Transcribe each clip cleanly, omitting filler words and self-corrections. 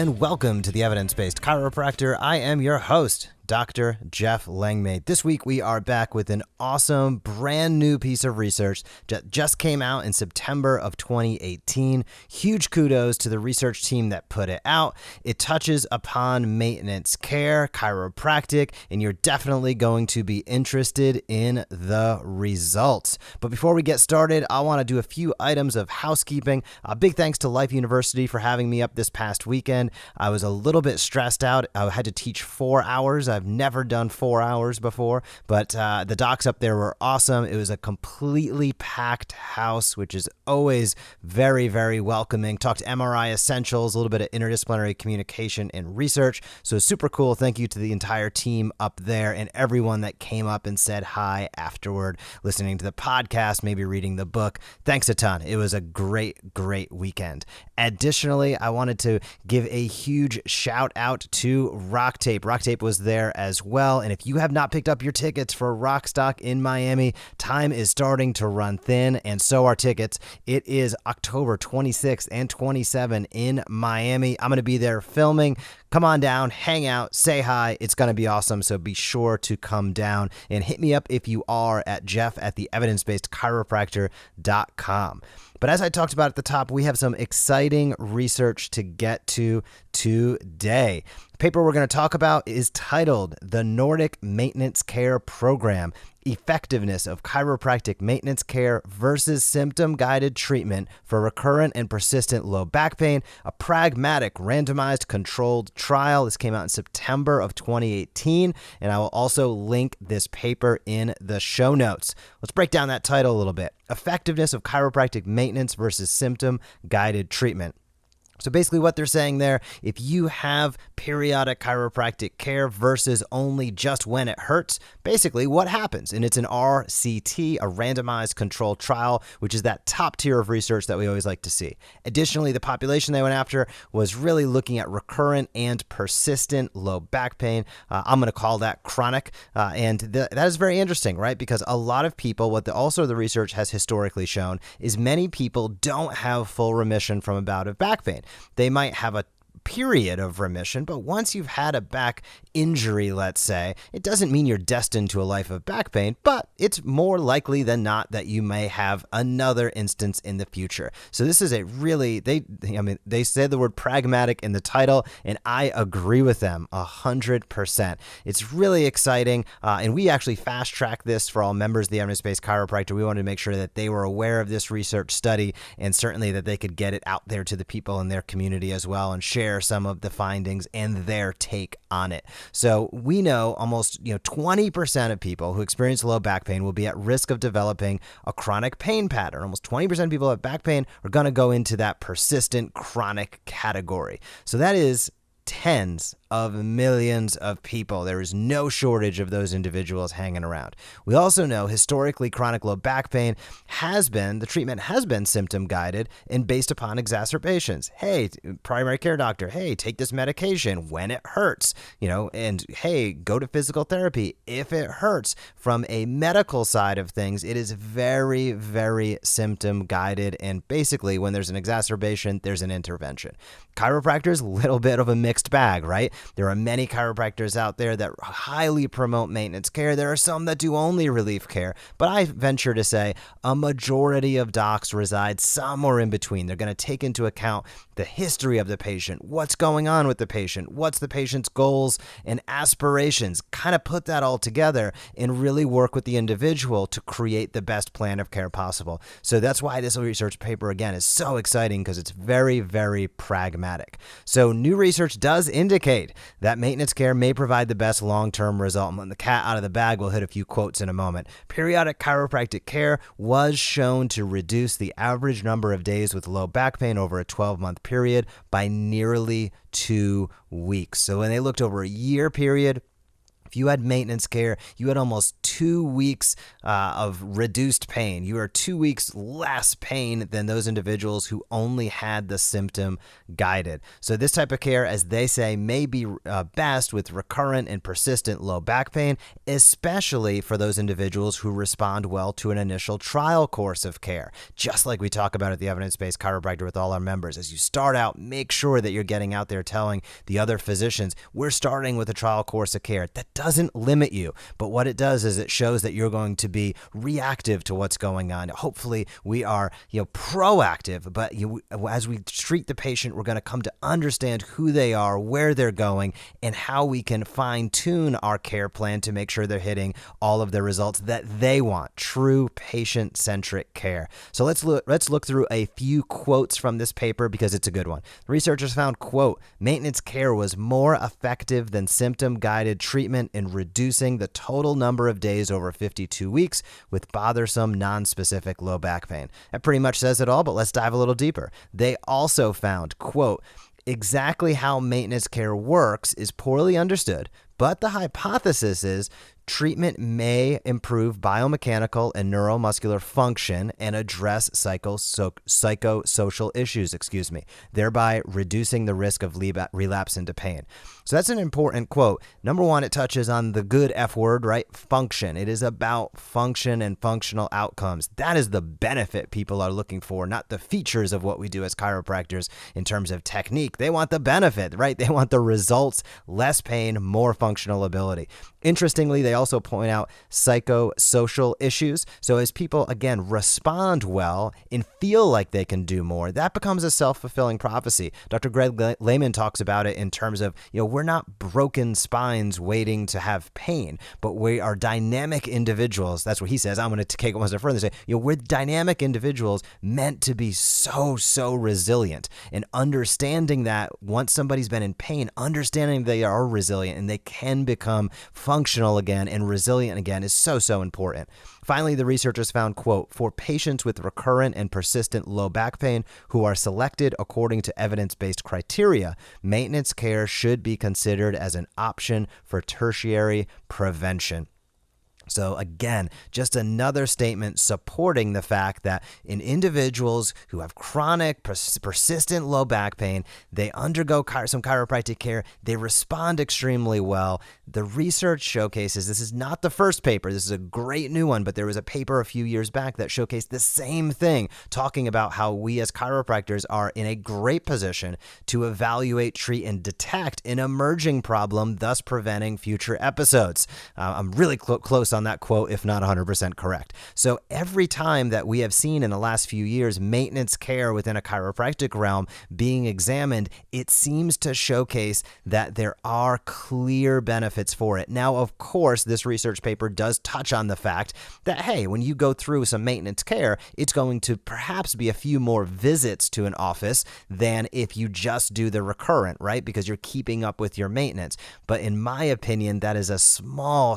and welcome to the Evidence Based Chiropractor. I am your host, Dr. Jeff Langmaid. This week we are back with an awesome brand new piece of research that just came out in September of 2018. Huge kudos to the research team that put it out. It touches upon maintenance care, chiropractic, and you're definitely going to be interested in the results. But before we get started, I want to do a few items of housekeeping. A big thanks to Life University for having me up this past weekend. I was a little bit stressed out. I had to teach 4 hours. I've never done 4 hours before, but the docs up there were awesome. It was a completely packed house, which is always very, very welcoming. Talked MRI essentials, a little bit of interdisciplinary communication and research. So super cool. Thank you to the entire team up there and everyone that came up and said hi afterward, listening to the podcast, maybe reading the book. Thanks a ton. It was a great, great weekend. Additionally, I wanted to give a huge shout out to Rock Tape. Rock Tape was there as well. And if you have not picked up your tickets for Rockstock in Miami, time is starting to run thin, and so are tickets. It is October 26th and 27th in Miami. I'm going to be there filming. Come on down, hang out, say hi. It's going to be awesome. So be sure to come down and hit me up if you are at jeff@theevidencebasedchiropractor.com. But as I talked about at the top, we have some exciting research to get to today. The paper we're going to talk about is titled The Nordic Maintenance Care Program: Effectiveness of Chiropractic Maintenance Care versus Symptom-Guided Treatment for Recurrent and Persistent Low Back Pain, a pragmatic randomized controlled trial. This came out in September of 2018, and I will also link this paper in the show notes. Let's break down that title a little bit. Effectiveness of Chiropractic Maintenance versus Symptom-Guided Treatment. So basically what they're saying there, if you have periodic chiropractic care versus only just when it hurts, basically what happens? And it's an RCT, a randomized controlled trial, which is that top tier of research that we always like to see. Additionally, the population they went after was really looking at recurrent and persistent low back pain. I'm going to call that chronic. And that is very interesting, right? Because a lot of people, also the research has historically shown, is many people don't have full remission from a bout of back pain. They might have a period of remission, but once you've had a back injury, let's say, it doesn't mean you're destined to a life of back pain, but it's more likely than not that you may have another instance in the future. So this is a really, they said the word pragmatic in the title, and I agree with them 100%. It's really exciting, and we actually fast-tracked this for all members of the Evidence Based Chiropractor. We wanted to make sure that they were aware of this research study, and certainly that they could get it out there to the people in their community as well and share some of the findings and their take on it. So we know almost 20% of people who experience low back pain will be at risk of developing a chronic pain pattern. Almost 20% of people with back pain are going to go into that persistent chronic category. So that is tens of millions of people. There is no shortage of those individuals hanging around. We also know historically chronic low back pain the treatment has been symptom guided and based upon exacerbations. Hey, primary care doctor, hey, take this medication when it hurts, and hey, go to physical therapy if it hurts. From a medical side of things, it is very, very symptom guided. And basically when there's an exacerbation, there's an intervention. Chiropractors, a little bit of a mixed bag, right? There are many chiropractors out there that highly promote maintenance care. There are some that do only relief care, but I venture to say a majority of docs reside somewhere in between. They're going to take into account the history of the patient, what's going on with the patient, what's the patient's goals and aspirations, kind of put that all together and really work with the individual to create the best plan of care possible. So that's why this research paper, again, is so exciting, because it's very, very pragmatic. So new research does indicate that maintenance care may provide the best long-term result. And the cat out of the bag, we'll hit a few quotes in a moment. Periodic chiropractic care was shown to reduce the average number of days with low back pain over a 12-month period by nearly 2 weeks. So when they looked over a year period, if If you had maintenance care, you had almost 2 weeks of reduced pain. You are 2 weeks less pain than those individuals who only had the symptom guided. So this type of care, as they say, may be best with recurrent and persistent low back pain, especially for those individuals who respond well to an initial trial course of care. Just like we talk about at the Evidence Based Chiropractor with all our members. As you start out, make sure that you're getting out there telling the other physicians, we're starting with a trial course of care. That doesn't limit you, but what it does is it shows that you're going to be reactive to what's going on. Hopefully we are, proactive, but as we treat the patient, we're going to come to understand who they are, where they're going, and how we can fine tune our care plan to make sure they're hitting all of the results that they want. True patient-centric care. So let's look through a few quotes from this paper because it's a good one. Researchers found, quote, maintenance care was more effective than symptom-guided treatment in reducing the total number of days over 52 weeks with bothersome, non-specific low back pain. That pretty much says it all, but let's dive a little deeper. They also found, quote, exactly how maintenance care works is poorly understood, but the hypothesis is treatment may improve biomechanical and neuromuscular function and address psychosocial issues, thereby reducing the risk of relapse into pain. So that's an important quote. Number one, it touches on the good F word, right? Function. It is about function and functional outcomes. That is the benefit people are looking for, not the features of what we do as chiropractors in terms of technique. They want the benefit, right? They want the results, less pain, more functional ability. Interestingly, they also point out psychosocial issues. So as people, again, respond well and feel like they can do more, that becomes a self-fulfilling prophecy. Dr. Greg Lehman talks about it in terms of, we're not broken spines waiting to have pain, but we are dynamic individuals. That's what he says. I'm going to take it one step further and say, we're dynamic individuals meant to be so resilient. And understanding that once somebody's been in pain, understanding they are resilient and they can become functional again and resilient again is so important. Finally, the researchers found, quote, for patients with recurrent and persistent low back pain who are selected according to evidence-based criteria, maintenance care should be considered as an option for tertiary prevention. So again, just another statement supporting the fact that in individuals who have chronic, persistent low back pain, they undergo some chiropractic care, they respond extremely well. The research showcases, this is not the first paper, this is a great new one, but there was a paper a few years back that showcased the same thing, talking about how we as chiropractors are in a great position to evaluate, treat, and detect an emerging problem, thus preventing future episodes. I'm really close on that quote, if not 100% correct. So every time that we have seen in the last few years maintenance care within a chiropractic realm being examined, it seems to showcase that there are clear benefits for it. Now, of course, this research paper does touch on the fact that, hey, when you go through some maintenance care, it's going to perhaps be a few more visits to an office than if you just do the recurrent, right? Because you're keeping up with your maintenance. But in my opinion, that is a small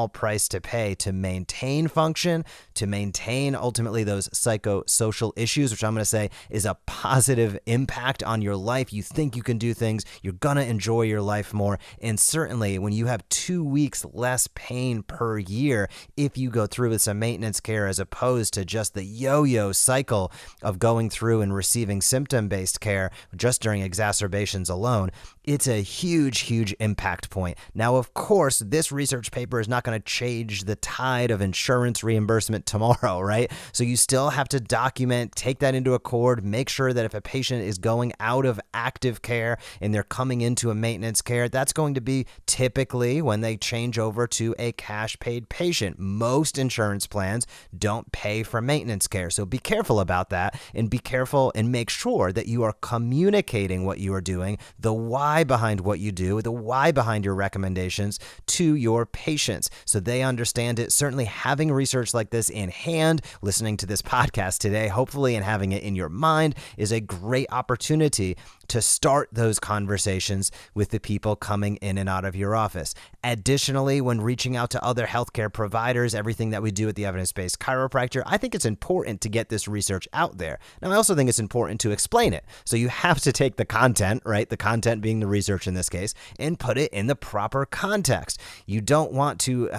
price to pay to maintain function, to maintain ultimately those psychosocial issues, which I'm going to say is a positive impact on your life. You think you can do things, you're going to enjoy your life more. And certainly when you have 2 weeks less pain per year, if you go through with some maintenance care as opposed to just the yo-yo cycle of going through and receiving symptom-based care just during exacerbations alone, it's a huge impact point. Now, of course, this research paper is not going to change the tide of insurance reimbursement tomorrow, right? So you still have to document, take that into accord, make sure that if a patient is going out of active care and they're coming into a maintenance care, that's going to be typically when they change over to a cash paid patient. Most insurance plans don't pay for maintenance care. So be careful about that and be careful and make sure that you are communicating what you are doing, the why behind what you do, the why behind your recommendations to your patients so they understand it. Certainly having research like this in hand, listening to this podcast today, hopefully, and having it in your mind is a great opportunity to start those conversations with the people coming in and out of your office. Additionally, when reaching out to other healthcare providers, everything that we do at the Evidence Based Chiropractor, I think it's important to get this research out there. Now, I also think it's important to explain it. So you have to take the content, right? The content being the research in this case, and put it in the proper context. You don't want to,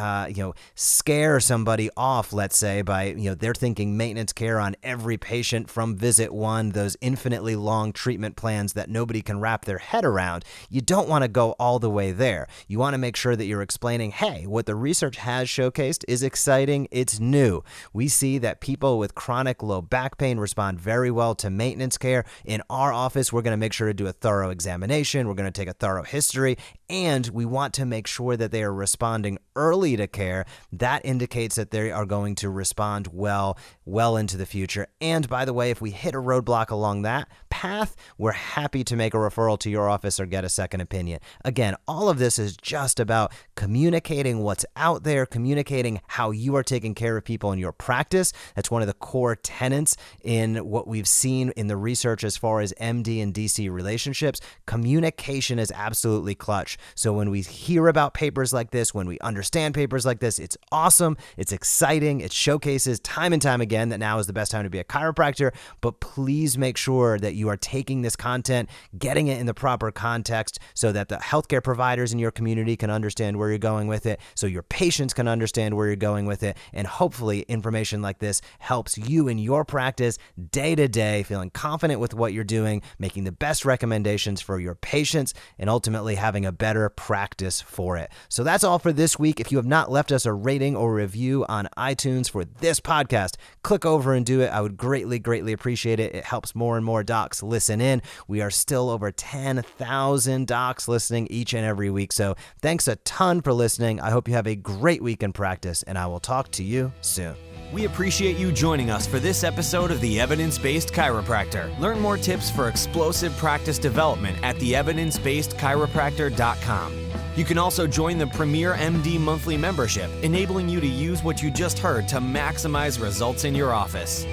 scare somebody off, let's say, by, they're thinking maintenance care on every patient from visit one, those infinitely long treatment plans that nobody can wrap their head around. You don't want to go all the way there. You want to make sure that you're explaining, hey, what the research has showcased is exciting. It's new. We see that people with chronic low back pain respond very well to maintenance care. In our office, we're going to make sure to do a thorough examination. We're going to take a thorough history, and we want to make sure that they are responding early to care. That indicates that they are going to respond well into the future. And by the way, if we hit a roadblock along that path, we're happy to make a referral to your office or get a second opinion. Again, all of this is just about communicating what's out there, communicating how you are taking care of people in your practice. That's one of the core tenets in what we've seen in the research as far as MD and DC relationships. Communication is absolutely clutch. So when we hear about papers like this, when we understand papers like this, it's awesome. It's exciting. It showcases time and time again that now is the best time to be a chiropractor. But please make sure that you are taking this content, getting it in the proper context so that the healthcare providers in your community can understand where you're going with it, so your patients can understand where you're going with it, and hopefully information like this helps you in your practice day to day, feeling confident with what you're doing, making the best recommendations for your patients, and ultimately having a better practice for it. So that's all for this week. If you have not left us a rating or review on iTunes for this podcast, click over and do it. I would greatly appreciate it. It helps more and more docs listen in. We are still over 10,000 docs listening each and every week. So thanks a ton for listening. I hope you have a great week in practice, and I will talk to you soon. We appreciate you joining us for this episode of the Evidence Based Chiropractor. Learn more tips for explosive practice development at theevidencebasedchiropractor.com. You can also join the Premier MD monthly membership, enabling you to use what you just heard to maximize results in your office.